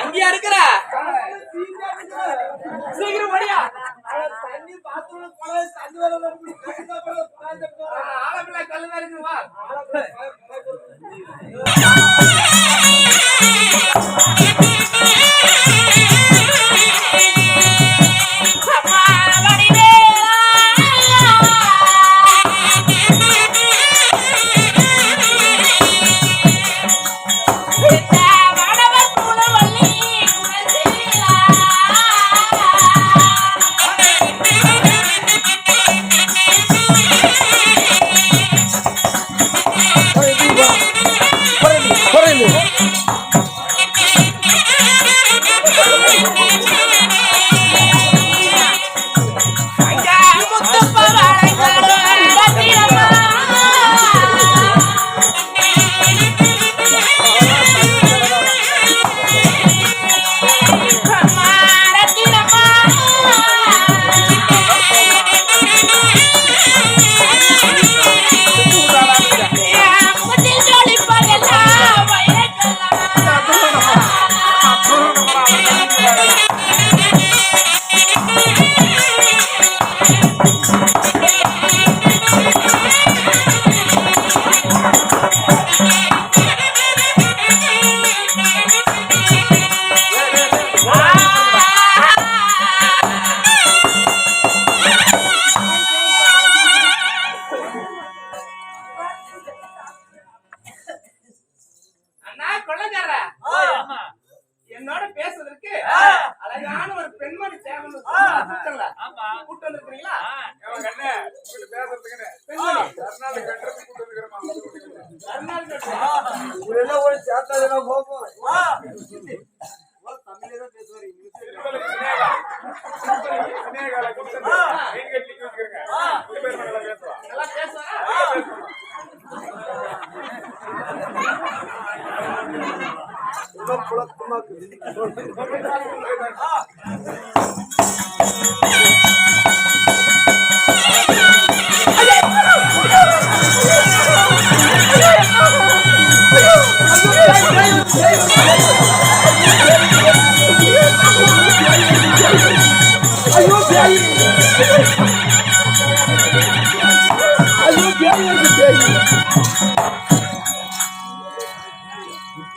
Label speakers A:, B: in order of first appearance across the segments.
A: அங்கேயா இருக்கிற சீக்கிரம் படியா
B: தண்ணி பாத்ரூம் போல தண்ணி வர
A: ஆலப்பிள்ளை கல்லுதான் இருக்கு வா என்னோட பேசுறதுக்கு அழகான ஒரு பெண்மணி தேவை கூட்டு வந்திருக்கீங்களா
B: தமிழதான் பேசுவாரு
A: நல்லா பேசுவாரா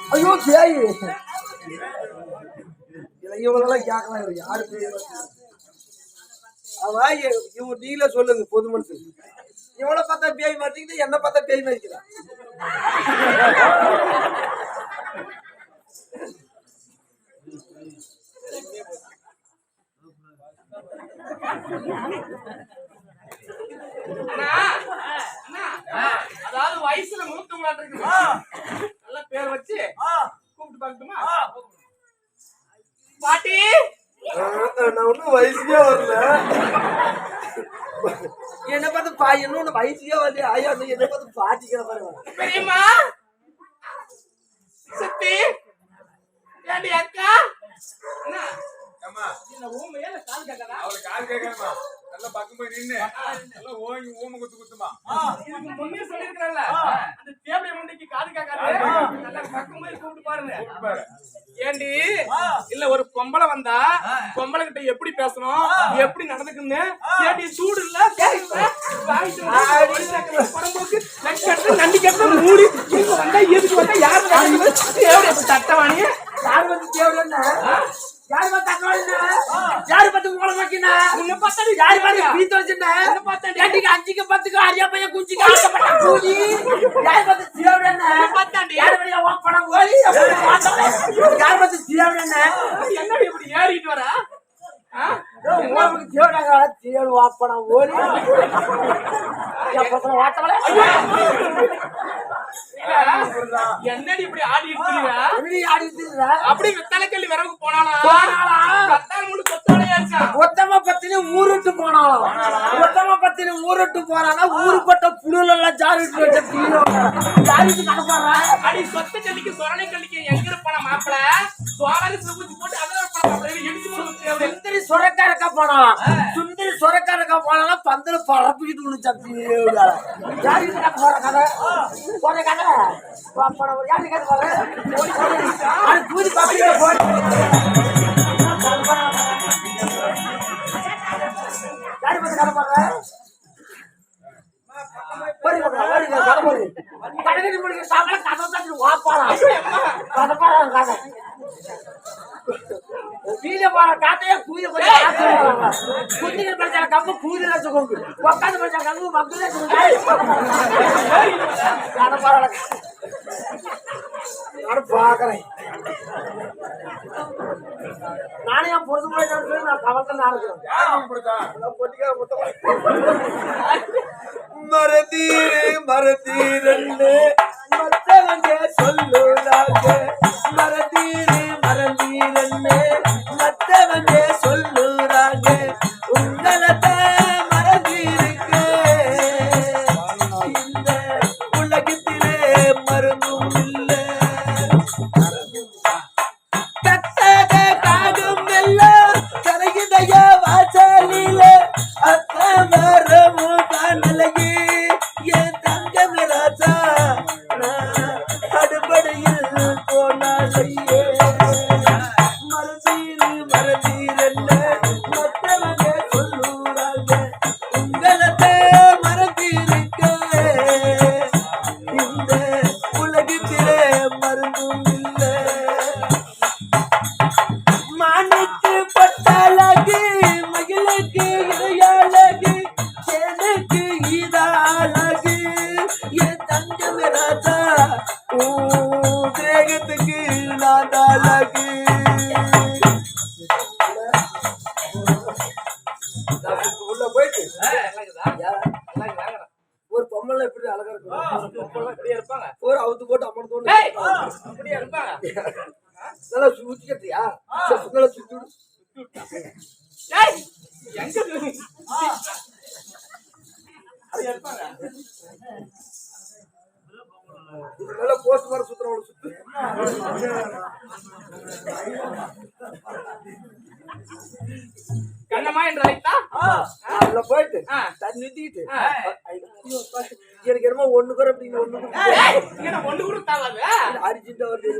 B: ஐயோ பேய் இவங்களெல்லாம் கேட்கலாம் யாரு பேய் அவன் இவங்க நீங்களே சொல்லுங்க பொது மனுஷன் இவனை பார்த்தா பேய் மாட்டீங்க என்ன பார்த்தா பேய் மாறிக்கிறான்
A: அதாவது வயசுல மூத்தவங்களா இருக்கு நல்ல பேர் வச்சு கூப்பிட்டு பார்க்கட்டுமா பாட்டி
B: நான் ஒன்னும் வயசுக்கே வரல என்ன பார்த்து இன்னொன்னு வயசுக்கே வரல ஐயா என்ன பார்த்து பாட்டிக்கிற பாருங்க
A: பெரியம்மா சத்தி ஏண்டி அக்கா என்ன ஊமையா கால் கேட்கறா
C: அவளுக்கு கால் கேட்கணுமா நல்லா பக்கம் போய் நின்னு நல்லா ஓங்கி ஊமை குத்துமா
A: இதுக்கு முன்னே சொல்லிருக்கறல்ல அந்த தேவடைய முண்டைக்கு காது கேட்காது நல்லா பக்கம் போய் கூப்பிட்டு பாருங்க ஏண்டி இல்ல ஒரு பொம்பளை வந்தா பொம்பளை கிட்ட எப்படி பேசணும் எப்படி நடந்துக்குன்னு ஏண்டி சூடு இல்ல பரம்போக்கு நண்டி கட்ட மூடி வந்தா எதுக்கு வந்தா யாரு தேவடைய தட்டவாணி
B: யாரு வந்து தேவடா யாரு பார்த்து தக்கவாளினா யாரு பார்த்து உங்கள மாக்கினா
A: உன்னை பார்த்தா
B: யாரு பார்த்து பீத்த வச்சினா
A: உன்னை பார்த்தா
B: ஏண்டிக்கு 5க்கு 10க்கு அரியா பைய குஞ்சிக்கு ஆசைப்பட்ட கூலி யாரு பார்த்து தேவடா
A: பார்த்தாண்டி
B: யாரு வழியா வா பணம் ஓடி யாரு பார்த்து தேவடா
A: என்னடி இப்படி ஏறிட்டு வரா
B: உங்களுக்கு தேவடா தேவ வா பணம் ஓடி யா பசங்க வாட்டவளே
A: என்னடி இப்படி ஆடிட்டு இருக்கீங்க
B: எப்படி ஆடிட்டு இருக்கற
A: அப்படி தலைக்கல்லி வரவு போனானா கத்தால் முடி கொத்தளையாச்சா
B: ஒத்தம பத்தினி ஊருட்டு போனாலும் ஒத்தம பத்தினி ஊருட்டு போறானா ஊருப்பட்ட புழுல எல்லாம் ஜாரிட்டு வச்ச புளியோ ஜாரிட்டு கடப்பாரா
A: அடி சொத்த கல்லிக்கு சொரணை கல்லிக்கு எங்க இருப்பான மாப்பிள சோழரி சுகுதி போட்டு அதல பணம் அப்படியே இடிச்சு போடுறது
B: சுந்தரி சொரக்காரக்கா போனாலாம் சுந்தரி சொரக்காரக்கா போனாலாம் பந்தல பரப்பிக்கிட்டு ஒண்ணு சப்பி யாரு போற கதை போற கதை யாரு கதை போற அது பூதி பாப்பிட்டு போற யாரு பத்தி கதை போற கடைக்கு முடிக்க சாப்பிட கதை தான் வாப்பாடா கதை பாரு கதை வீடியோ போற காத்தையே கூதி குட்டிங்க படிச்சா கம்பு கூதி வச்சுக்கோங்க உட்காந்து படிச்சா கம்பு மக்களே நான் பாக்குறேன் நானே என் பொறுத்து போய் நான் கவலை நடக்கிறேன் மறந்தீரன்னு மற்றவங்க சொல்லுறாங்க மறந்தீரன்னு மற்றவங்க சொல்லுறாங்க உங்களத்தை மறந்தீருக்கு இந்த உலகத்திலே மருந்தும் இல்லை கட்டக காடும் எல்லாம் கரையுதைய வாசலில அத்த மரமும் காணலையே என் தங்கம் ராஜா அடுபடையில் போனாலையே மறந்தீரல்ல மற்றவங்க சொல்லுறாங்க உங்களத்தை மறந்தீருக்க இந்த உலகத்திலே மருந்தும் இல்லை மானுக்கு பட்டாளகு மகிழுக்கு இடையாளகு எனக்கு இதாளகு என் தங்கம் ராஜா தேகத்துக்கு நாதாளகு உள்ள போயிட்டு ஒரு பொம்மல எப்படி அழகா இருக்கும்
A: இருப்பாங்க
B: ஒரு அவுத்து போட்டு அம்மன் தோணு
A: அப்படியே இருப்பாங்க
B: நல்லா சுத்திக்கிட்டியா நல்லா சுத்தி
A: எங்க அது இருப்பாங்க
B: நல்லா போஸ்ட் மாதிரி சுத்துறவங்க சுத்து
A: கண்ணம்மா என்று அழைத்தா
B: அதுல போயிட்டு தண்ணி நிறுத்திக்கிட்டு எனக்கு என்னமோ ஒண்ணு கூட அப்படிங்க
A: ஒண்ணு கூட தாவாது
B: அரிச்சுட்டு வருது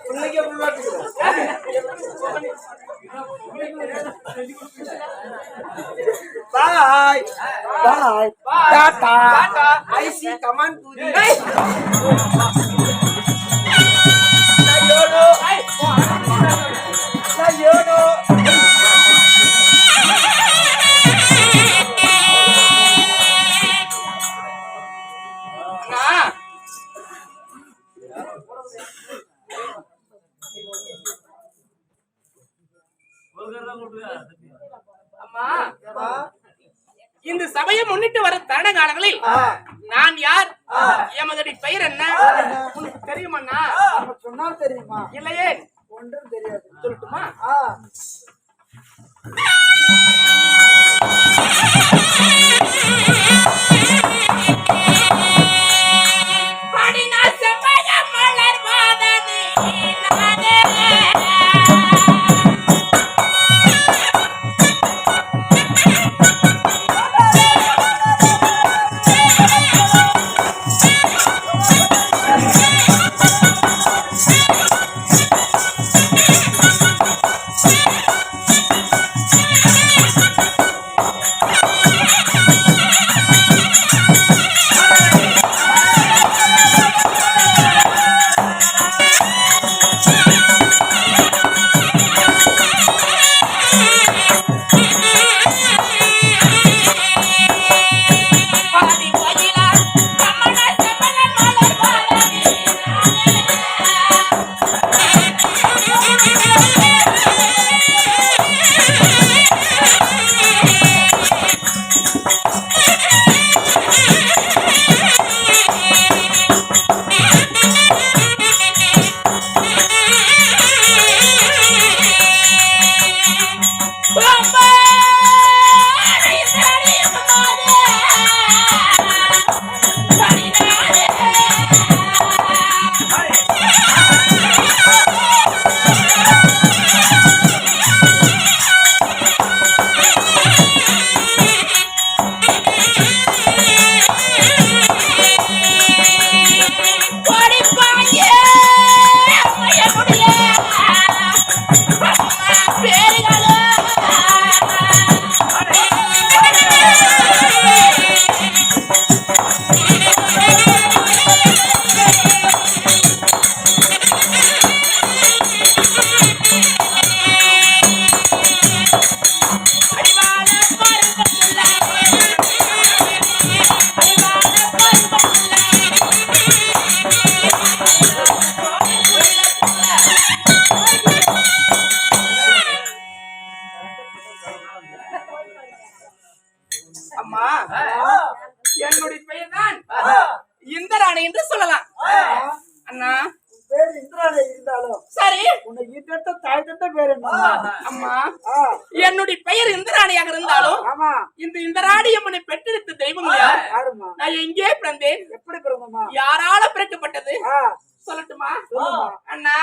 B: பிள்ளைக்கு பாய் பாய் டாடா ஐ சி கமான் பூரி யோனோ
A: அம்மா இந்த சபையை முன்னிட்டு வரும் தருண காலங்களில் நான் யார் எமது பெயர் என்ன உனக்கு தெரியுமா
B: சொன்னால் தெரியுமா
A: இல்லையே
B: ஒன்றும் தெரியாது
A: சொல்லட்டுமா
B: இந்த தாய் தந்த பேர் என்ன
A: அம்மா என்னுடைய பெயர் இந்திராணியாக இருந்தாலும்
B: ஆமா
A: இந்த இந்திராணி அம்மனை பெற்றெடுத்த தெய்வம் யார்?
B: யாருமா
A: நான் எங்கே பிறந்தேன்?
B: எப்படி பிறந்தமா
A: யாரால பிறக்கப்பட்டது சொல்லட்டுமா? அண்ணா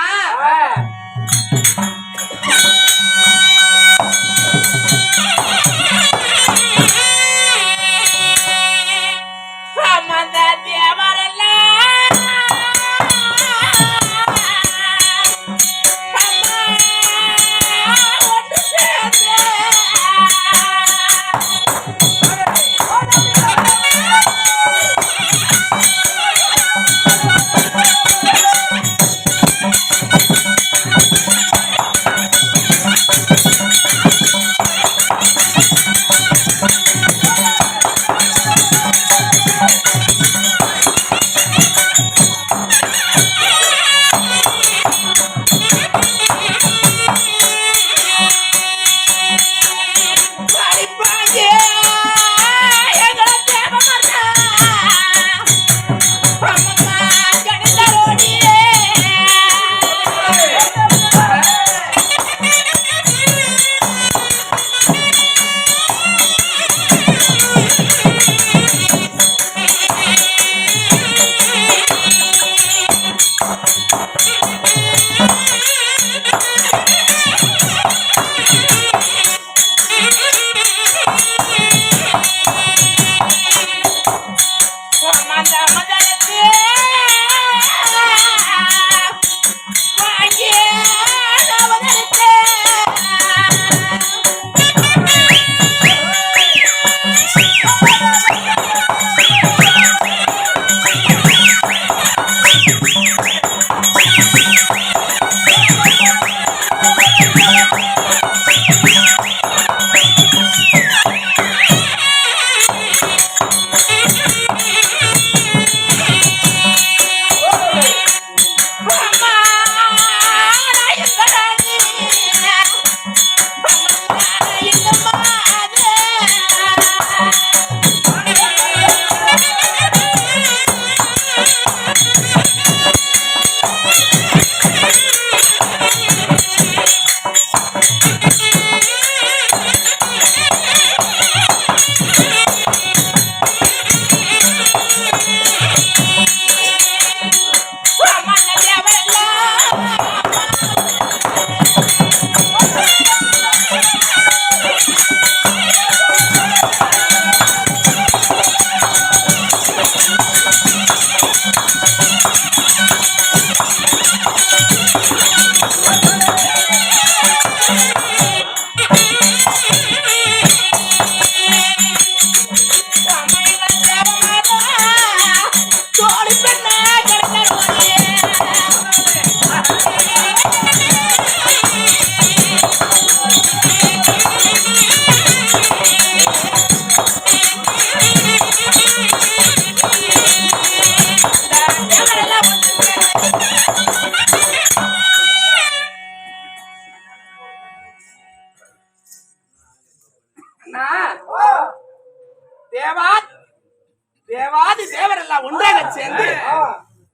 A: தேவாதி தேவர் எல்லாம் ஒன்றாக சேர்ந்து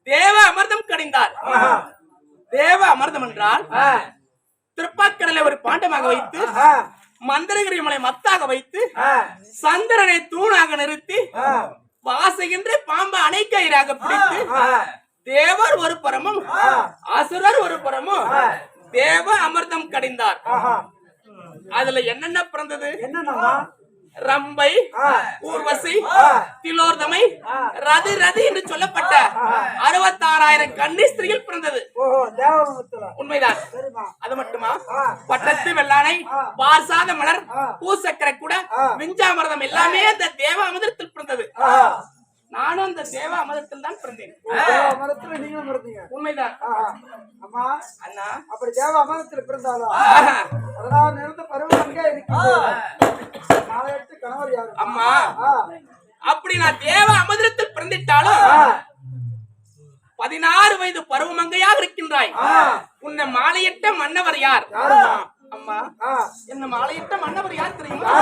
A: தேவ அமிர்தம் கடைந்தார். தேவ அமிர்தம் என்றால் திருப்பாக்கடலை ஒரு பாண்டமாக வைத்து மந்திரகிரி மலை மத்தாக வைத்து சந்திரனை தூணாக நிறுத்தி வாசுகின்ற பாம்பு அணைக்கயிறாக பிடித்து தேவர் ஒரு புறமும் அசுரர் ஒரு புறமும் தேவ அமிர்தம் கடைந்தார். அதுல என்னென்ன பிறந்தது? ரம்பை, ஊர்வசி, திலோர்தமை, ரதி ரதி என்று சொல்லப்பட்ட 66,000 கன்னி ஸ்திரீகள் பிறந்தது. உண்மைதான். அது மட்டுமா? பட்டத்து வெள்ளானை, பார்சாத மலர், பூசக்கரை கூட, விஞ்சாமிரதம் எல்லாமே அந்த தேவ அமிர்தத்தில் பிறந்தது. நானும் அந்த தேவ அமிர்தத்தில் தான் பிறந்தேன். உண்மைதான்.
B: அம்மா
A: அண்ணா,
B: அப்படி தேவ அமிர்தத்தில் பிறந்தாலும் அதனால் நிறந்த பருவம் அங்கே இருக்கிறது.
A: அம்மா, அப்படி நான் தேவ அமிர்தத்தில் பிறந்திட்டாலும் 16 வயது பருவமங்கையாக இருக்கின்றாய். உன்னை மாலையிட்ட மன்னவர் யார்? அம்மா, என்ன மாலையிட்ட மன்னவர் யார் தெரியுமா?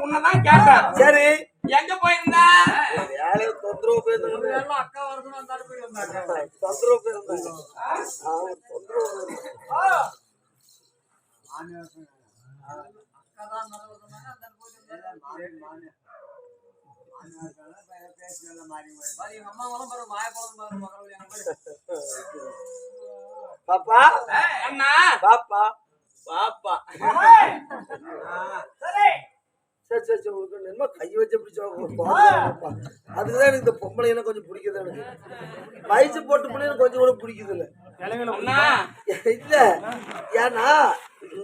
A: உன்னதான் கேட்டேன்.
B: சரி
A: எங்க போயிருந்தா?
B: வேலையை தொந்தரவு போயிருந்தாங்க.
D: அக்கா வரணும் அந்த போய் வந்தாங்க.
B: தொந்தரவு போயிருந்தாங்க. தொந்தரவு
D: அக்கா தான் நல்லது சொன்னாங்க அந்த போய் அம்மா வளம் பாரு மாயப்பழம் பாரு மகள்
B: பாப்பா
A: அண்ணா
B: பாப்பா
A: பாப்பா.
B: சரி சரி சரி உங்களுக்கு என்ன கை வச்சு பிடிச்சா அதுக்குதான் எனக்கு இந்த பொம்பளைன்னா கொஞ்சம் பிடிக்குது. எனக்கு வயசு போட்டு பிள்ளைங்க கொஞ்சம் கூட பிடிக்குது இல்ல.
A: அண்ணா
B: இல்ல ஏன்னா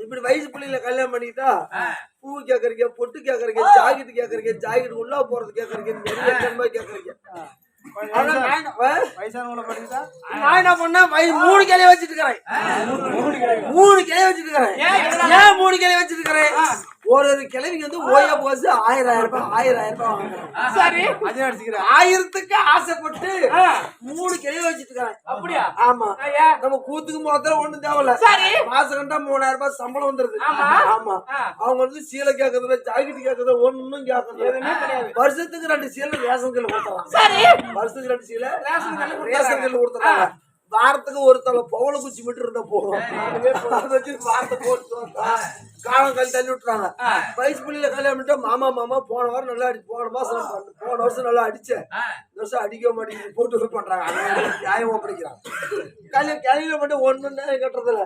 B: இப்படி வயசு பிள்ளைங்கள கல்யாணம் பண்ணிக்கிட்டா பூ கேக்குறீங்க, பொட்டு கேக்குறீங்க, ஜாக்கெட் கேக்குறீங்க, ஜாக்கெட் உள்ள போறது கேக்குறீங்க, நிறைய கேக்குறீங்க. நான் என்ன பண்ண 3 கிளைய வச்சிட்டு இருக்கிறேன். 3 கிளைய வச்சிட்டு இருக்கிறேன். ஏன் 3 கிளைய வச்சிட்டு இருக்கிறேன்? ஒரு கிழவிக்கு வந்து ஓயா போஸ் 1000 ரூபாய் 1000 ரூபாய் வாங்குறேன்.
A: சரி
B: 1000க்கு ஆசைப்பட்டு 3 கிளைய வச்சிட்டு இருக்கிறேன்.
A: அப்படியா?
B: ஆமா
A: ஐயா
B: நம்ம கூத்துக்கு மொத்தம் ஒண்ணும் தேவையில்ல.
A: சரி
B: மாசம் கண்டா 3000 ரூபாய் சம்பளம் வந்துருது.
A: ஆமா.
B: ஆமா அவங்க வந்து சீலை கேக்குறதுல ஜாக்கெட் கேக்குறதுல ஒண்ணும் கேக்குறது
A: கிடையாது.
B: வருஷத்துக்கு 2 சீலை ரேஷன் கல்ல கொடுத்துறாங்க.
A: சரி
B: வருஷத்துக்கு 2 சீலை
A: ரேஷன்
B: கல்ல கொடுத்துறாங்க. வாரத்துக்கு ஒரு தலை பவள குச்சி மட்டும் இருந்தா போதும். அதை வச்சு வாரத்தை போட்டு காலம் கல் தள்ளி விட்டுறாங்க. வயசு பிள்ளைல கல்யாணம் பண்ணிட்டா மாமா மாமா போன வாரம் நல்லா போன வருஷம் நல்லா அடிச்சேன். இந்த வருஷம் அடிக்க மாட்டேங்குது போட்டு பண்றாங்க. நியாயமா படிக்கிறாங்க. கிளையில மட்டும் ஒண்ணு நேரம் கட்டுறதுல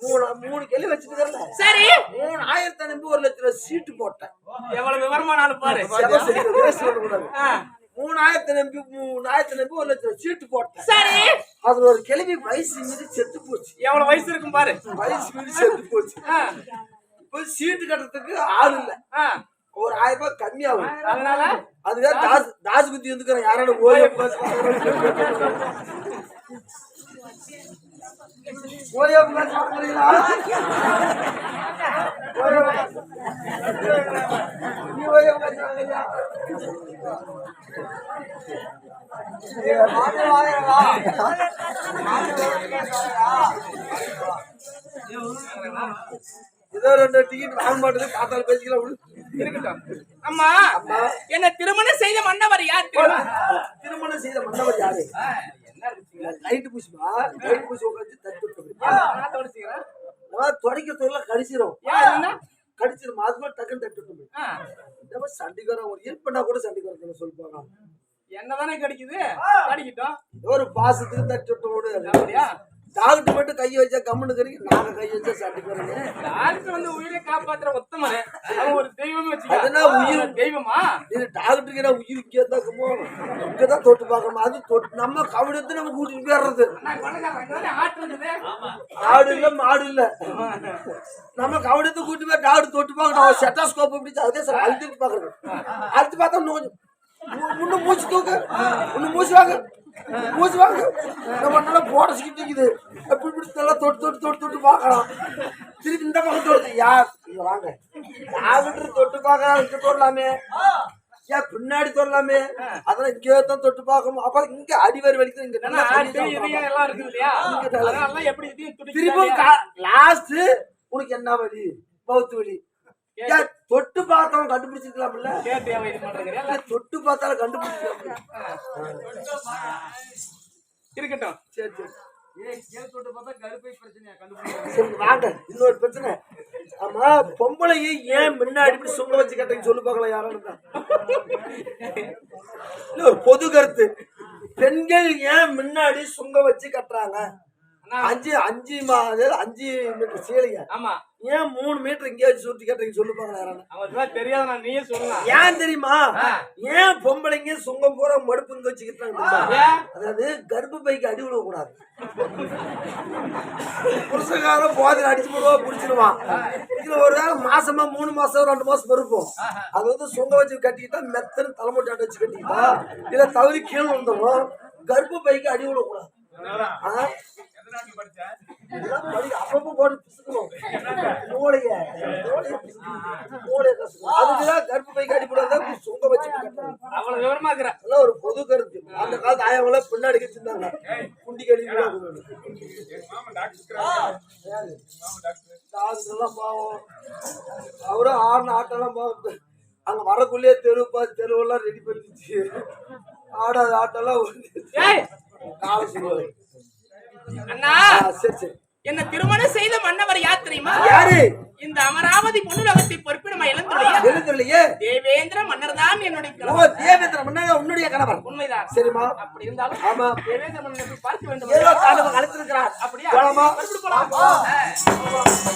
B: 3 கிளி வச்சுட்டு
A: சரி
B: 3000 நம்பி 1 லட்சம் ரூபாய் சீட்டு போட்டேன்.
A: எவ்வளவு விவரமானாலும் பாரு.
B: 3000 நம்பி 1 லட்சம் ரூபாய் சீட்டு போட்டேன்.
A: சரி
B: அதுல ஒரு கிளவி வயசு மீறி செத்து போச்சு.
A: எவ்வளவு வயசு இருக்கும் பாரு.
B: வயசு மீறி செத்து போச்சு. இப்ப சீட்டு கட்டுறதுக்கு ஆள் இல்ல. ஒரு 1000 ரூபாய் கம்மியாகும்.
A: அதனால
B: அதுக்காக தாசு குத்தி வந்துக்கிறேன். யாரால ஓய ஏதோ 2 டிக்கெட் வாங்க மாட்டேது. காத்தால பேசிக்கலாம்.
A: இருக்கட்டும். அம்மா என்ன திருமணம் செய்த மன்னவர் யார்?
B: திருமணம் செய்த மன்னவர் யாரு? லைட் பூசிமா லைட் பூசி உட்காந்து தட்டு தொடக்க தொழில கடிச்சிரும். கடிச்சிரும் அதுக்குள்ள டக்குன்னு தட்டு சண்டிகரம் ஒரு இருப்பா கூட சண்டிகரம் சொல்லுவாங்க.
A: என்னதானே கிடைக்குது கிடைக்கட்டும்.
B: ஒரு பாசத்துக்கு தட்டு டாக்டர் மட்டும் கையை வச்சா கம்முன்னு கறிக்கு நாங்க கை வச்சா சண்டிகரம்.
A: டாக்டர் வந்து உயிரை காப்பாத்துற உத்தமரு. அவன் ஒரு தெய்வம்
B: அதனா உயிர்
A: தெய்வமா?
B: இது டாக்டருக்கு என்ன உயிர் கேட்டாக்குமோ இங்கதான் தொட்டு பார்க்கணும். அது தொட்டு நம்ம கவடி எடுத்து நம்ம கூட்டிட்டு போயிடுறது. ஆடு இல்ல மாடு இல்ல நம்ம கவடி எடுத்து கூட்டி போய் டாக்டர் தொட்டு பார்க்கணும். செட்டாஸ்கோப் இப்படி அதே சார் அழுத்திட்டு பாக்குறது. அழுத்தி பார்த்தா இன்னும் கொஞ்சம் இன்னும் மூச்சு தூக்கு இன்னும் மூச்சு வாங்க மூச்சு வாங்க. நம்ம நல்லா போட சிக்கிட்டு அப்படி இப்படி நல்லா தொட்டு தொட்டு தொட்டு தொட்டு பார்க்கலாம். திருப்பி இந்த பக்கம் தொடுது யார் வாங்க டாக்டர் தொட்டு பார்க்கலாம். இங்க தொடலாமே ஏன் பின்னாடி தொடலாமே? அதெல்லாம் இங்கே தான் தொட்டு பார்க்கணும். அப்ப இங்க அடிவரி வலிக்குது. இங்க
A: எல்லாம் இருக்குது இல்லையா? எப்படி
B: திருப்பி லாஸ்ட் உனக்கு என்ன வலி? பௌத்து வலி. தொட்டு பார்த்தவன் கண்டுபிடிச்சிருக்கலாம்ல. தொட்டு பார்த்தாலும் கண்டுபிடிச்சிருக்கலாம்.
A: இருக்கட்டும்.
B: சரி சரி வாங்க இன்னொரு பிரச்சனை. ஆமா பொம்பளையை ஏன் முன்னாடி இப்படி சுங்க வச்சு கட்டங்க சொல்லு பார்க்கலாம். யாரும் இல்ல ஒரு பொது கருத்து. பெண்கள் ஏன் முன்னாடி சுங்க வச்சு கட்டுறாங்க? 5 மீட்டர் சீலைங்க.
A: ஆமா
B: ஏன் 3 மீட்டர் இங்கே வச்சு சுத்தி கட்டுறீங்க சொல்லு பார்க்கலாம்.
A: தெரியாத நான் நீயே சொல்லலாம்.
B: ஏன் தெரியுமா? ஏன் பொம்பளைங்க சுங்கம் போற மடுப்பு இங்க வச்சுக்கிட்டாங்க? அதாவது கர்ப்பப்பைக்கு அடி விட கூடாது. புருஷகாரம் போதில் அடிச்சு போடுவா புடிச்சிருவான். இதுல ஒரு வேளை மாசமா 3 மாசம் 2 மாசம் இருப்போம். அது வந்து சுங்க வச்சு கட்டிக்கிட்டா மெத்தன்னு தலைமுட்டாட்ட வச்சு கட்டிக்கிட்டா இல்ல தவறி கீழே வந்துடும். கர்ப்பப்பைக்கு அடி விடக்கூடாது. அப்பப்போ போட்டு பிசுக்கணும். அதுக்குதான் கர்ப்பப்பைக்கு அடிப்படாத சுங்க வச்சு
A: அவ்வளவு விவரமா இருக்கிற
B: ஒரு பொது கருத்து. அந்த காலத்து ஆயவங்கள பின்னாடி வச்சிருந்தாங்க. குண்டி கடி டாக்டர்லாம் பாவம் அவரும் ஆடின ஆட்டெல்லாம் பாவம் அங்க வரக்குள்ளேயே தெருவெல்லாம் ரெடி பண்ணிச்சு ஆடாத ஆட்டெல்லாம்
A: ஏய்,
B: காலை சொல்லுவாரு
A: அண்ணா
B: சரி சரி
A: என்ன திருமணம் செய்த மன்னவர் யார் தெரியுமா?
B: யாரு
A: இந்த அமராவதி பொன்னுலகத்தை பொறுப்பிடமா இழந்துடைய
B: எழுந்துலையே
A: தேவேந்திர மன்னர் தான் என்னுடைய
B: ஓ
A: கணவர்.
B: தேவேந்திர மன்னர் உன்னுடைய கணவர்
A: உண்மைதான்.
B: சரிம்மா
A: அப்படி இருந்தாலும்
B: ஆமா
A: தேவேந்திர மன்னரை போய் பார்க்க வேண்டும்.
B: ஏதோ கணவர் அழைத்திருக்கிறார்
A: அப்படியா?
B: போலாமா?
A: மறுபடியும் போலாம்.